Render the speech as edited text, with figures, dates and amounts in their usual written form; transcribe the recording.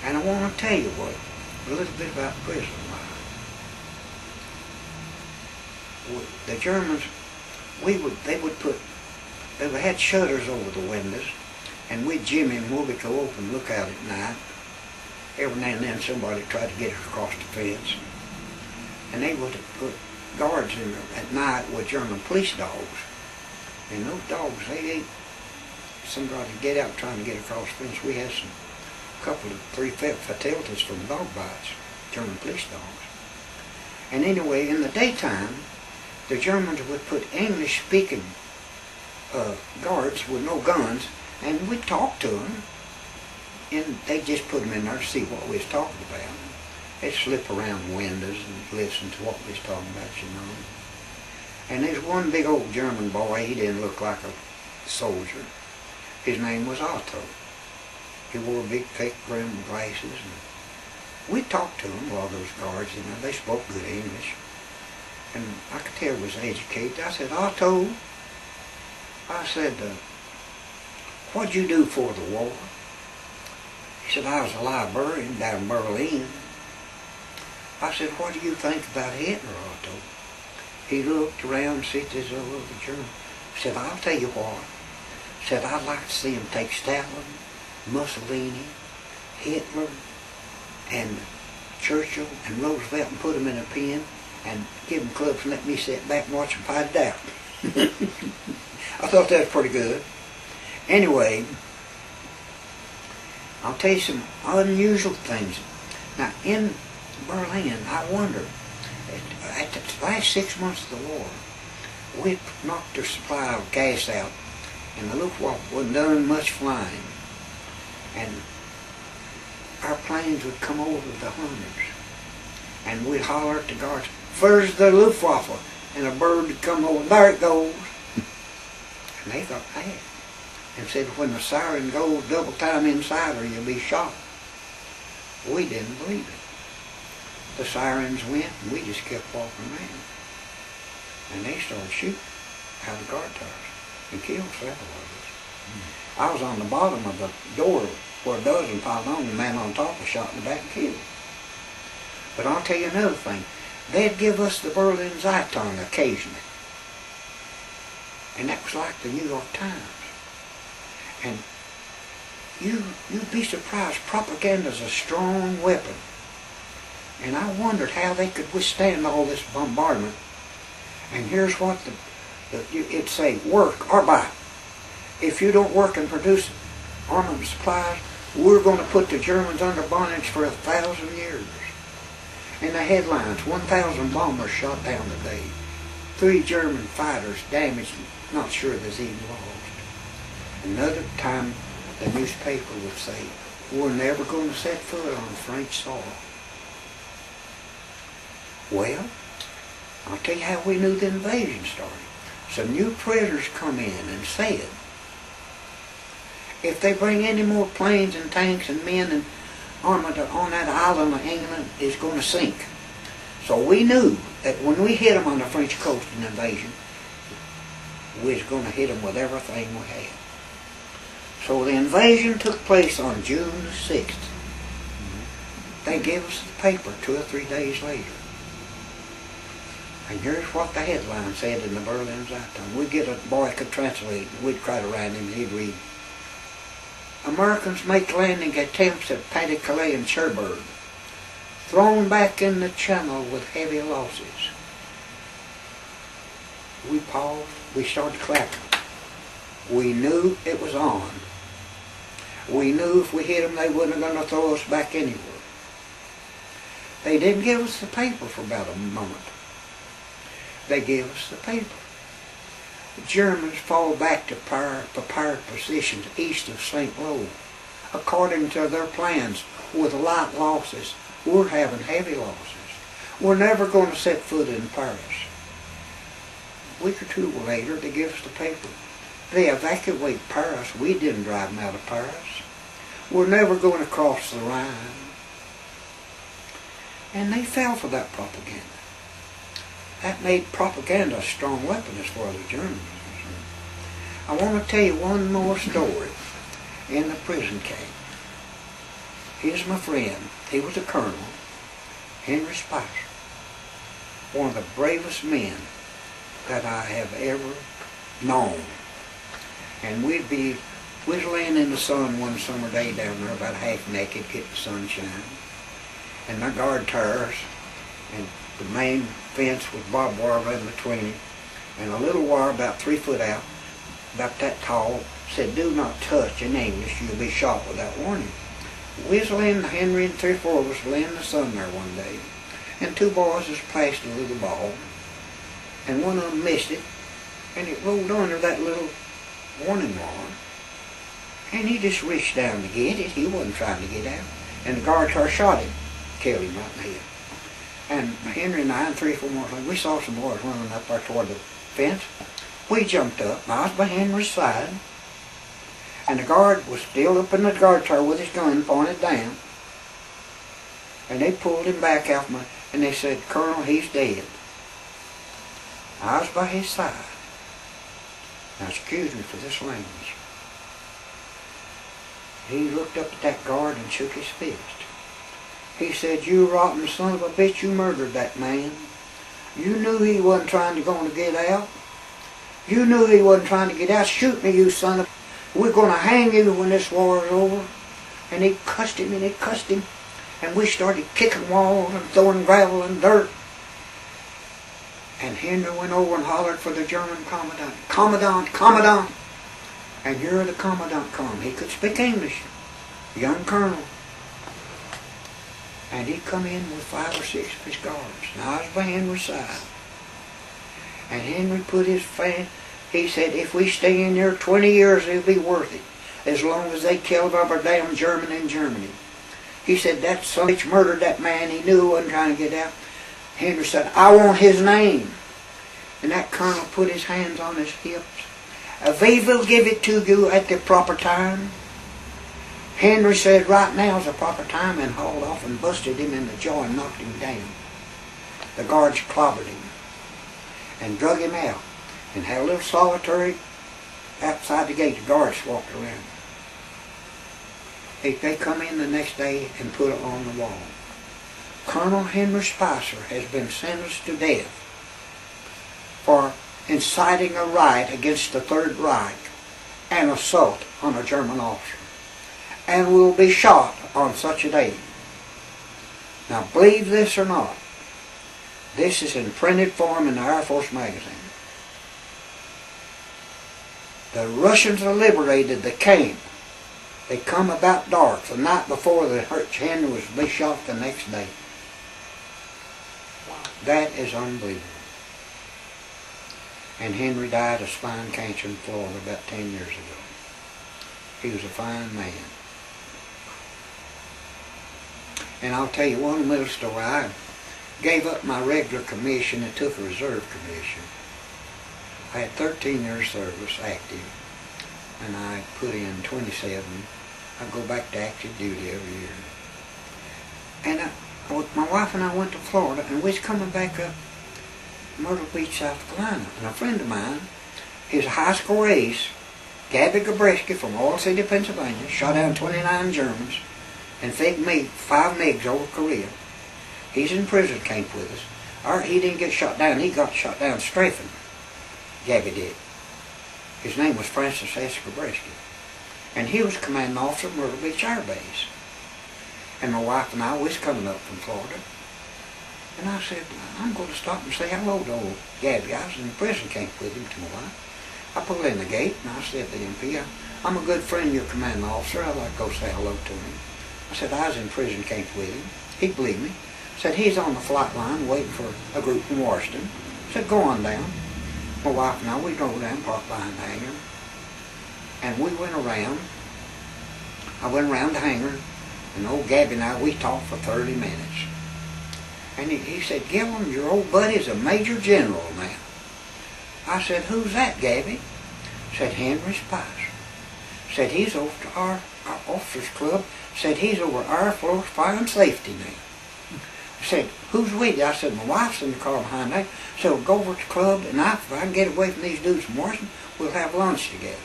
And I want to tell you what, a little bit about prison life. The Germans, they would had shutters over the windows, and we'd jimmy them where we could open, look out at night. Every now and then somebody tried to get us across the fence. And they would put guards in there at night with German police dogs. And those dogs, they ate somebody get out trying to get across the fence. We had three fatalities from dog bites, German police dogs. And anyway, in the daytime, the Germans would put English-speaking guards with no guns, and we'd talk to them, and they'd just put them in there to see what we was talking about. They'd slip around windows and listen to what we was talking about, you know. And there's one big old German boy, he didn't look like a soldier. His name was Otto. He wore big, thick, rimmed glasses. And we talked to him, a lot of those guards, you know, they spoke good English. And I could tell he was educated. I said, Otto, I said, what'd you do for the war? He said, I was a librarian down in Berlin. I said, what do you think about Hitler, Otto? He looked around, said this over the German. He said, I'll tell you what. He said, I'd like to see him take Stalin, Mussolini, Hitler, and Churchill, and Roosevelt, and put them in a pen, and give them clubs and let me sit back and watch them fight it out. I thought that was pretty good. Anyway, I'll tell you some unusual things. Now, in Berlin, I wonder, at the last 6 months of the war, we'd knocked their supply of gas out, and the Luftwaffe wasn't doing much flying. And our planes would come over the hundreds, and we'd holler at the guards, "Where's the Luftwaffe?" And a bird would come over, "There it goes." And they got mad and said, when the siren goes double time inside her, you'll be shot. We didn't believe it. The sirens went, and we just kept walking around. And they started shooting out of the guard towers and killed several of us. I was on the bottom of the door where a dozen piled on, the man on top was shot in the back and killed. But I'll tell you another thing. They'd give us the Berlin Zeitung occasionally. And that was like the New York Times. And you'd be surprised, propaganda's a strong weapon. And I wondered how they could withstand all this bombardment. And here's what it'd say, work, Arbeit. If you don't work and produce armament supplies, we're going to put the Germans under bondage for 1,000 years. And the headlines, 1,000 bombers shot down today. 3 German fighters damaged, not sure there's even lost. Another time the newspaper would say, we're never going to set foot on French soil. Well, I'll tell you how we knew the invasion started. Some new prisoners come in and said, if they bring any more planes and tanks and men and armament on that island of England, it's going to sink. So we knew that when we hit them on the French coast in invasion, we was going to hit them with everything we had. So the invasion took place on June the 6th. They gave us the paper 2 or 3 days later. And here's what the headline said in the Berlin Zeitung. We'd get a boy could translate, and we'd cry around him, and he'd read, Americans make landing attempts at Pas-de-Calais and Cherbourg, thrown back in the channel with heavy losses. We paused, we started clapping. We knew it was on. We knew if we hit them, they wasn't going to throw us back anywhere. They didn't give us the paper for about a moment. They gave us the paper. The Germans fall back to prepared positions east of St. Lo. According to their plans, with light losses, we're having heavy losses. We're never going to set foot in Paris. A week or 2 later, they give us the paper. They evacuate Paris. We didn't drive them out of Paris. We're never going to cross the Rhine. And they fell for that propaganda. That made propaganda a strong weapon as far as the Germans were concerned. I want to tell you one more story in the prison camp. Here's my friend. He was a colonel, Henry Spicer, one of the bravest men that I have ever known. And we was laying in the sun one summer day down there, about half naked, getting sunshine. And my guard towers, and the main fence with barbed wire in between it, and a little wire about 3 foot out, about that tall, said, "Do not touch," in English, "you'll be shot without warning." We was laying, Henry and 3 or 4 of us laying in the sun there one day, and 2 boys was passed a little ball, and one of them missed it, and it rolled under that little warning wire, and he just reached down to get it. He wasn't trying to get out, and the guard car shot him, killed him right in the head. And Henry and I and 3 or 4 more, we saw some boys running up there toward the fence. We jumped up, and I was by Henry's side, and the guard was still up in the guard tower with his gun pointed down, and they pulled him back out, and they said, "Colonel, he's dead." I was by his side. Now excuse me for this language. He looked up at that guard and shook his fist. He said, "You rotten son of a bitch, you murdered that man. You knew he wasn't trying to get out. You knew he wasn't trying to get out. Shoot me, you son of... We're going to hang you when this war is over." And he cussed him and he cussed him. And we started kicking walls and throwing gravel and dirt. And Henry went over and hollered for the German commandant. "Commandant, commandant!" And here the commandant come. He could speak English. Young colonel. And he come in with 5 or 6 of his guards. And I was by Henry's side. And Henry put his fan. He said, "If we stay in there 20 years, it'll be worth it. As long as they killed our damn German in Germany." He said, "That son of a bitch murdered that man. He knew he wasn't trying to get out." Henry said, "I want his name." And that colonel put his hands on his hips. "We will give it to you at the proper time." Henry said, "Right now's the proper time," and hauled off and busted him in the jaw and knocked him down. The guards clobbered him and drug him out and had a little solitary outside the gate. The guards walked around. They come in the next day and put it on the wall. Colonel Henry Spicer has been sentenced to death for inciting a riot against the Third Reich and assault on a German officer, and will be shot on such a day. Now, believe this or not, this is in printed form in the Air Force magazine. The Russians liberated the camp. They come about dark the night before the Henry was to be shot the next day. That is unbelievable. And Henry died of spine cancer in Florida about 10 years ago. He was a fine man. And I'll tell you one little story. I gave up my regular commission and took a reserve commission. I had 13 years service active, and I put in 27. I go back to active duty every year. And my wife and I went to Florida, and we was coming back up Myrtle Beach, South Carolina. And a friend of mine, his high score ace, Gabby Gabreski from Oil City, Pennsylvania, shot down 29 Germans and fed me 5 MiGs over Korea. He's in prison camp with us. Or he didn't get shot down, he got shot down strafing. Gabby did. His name was Francis S. Gabreski. And he was commanding officer of Myrtle Beach Air Base. And my wife and I was coming up from Florida. And I said, "I'm going to stop and say hello to old Gabby." I was in prison camp with him to my wife. I pulled in the gate and I said to the MP, "I'm a good friend of your commanding officer. I'd like to go say hello to him." I said, "I was in prison camp with him." He believed me. Said, "He's on the flight line waiting for a group from Washington." Said, "Go on down." My wife and I, we drove down, parked behind the hangar. And we went around. I went around the hangar, and old Gabby and I, we talked for 30 minutes. And he said, "Gilliam, your old buddy's a major general now." I said, "Who's that, Gabby?" Said, "Henry Spicer." Said, "He's over to our officers club." Said, "He's over Air Force Fire and Safety now." I said, "Who's with you?" I said, "My wife's in the car behind there." So we'll go over to the club, and if I can get away from these dudes from Washington, we'll have lunch together.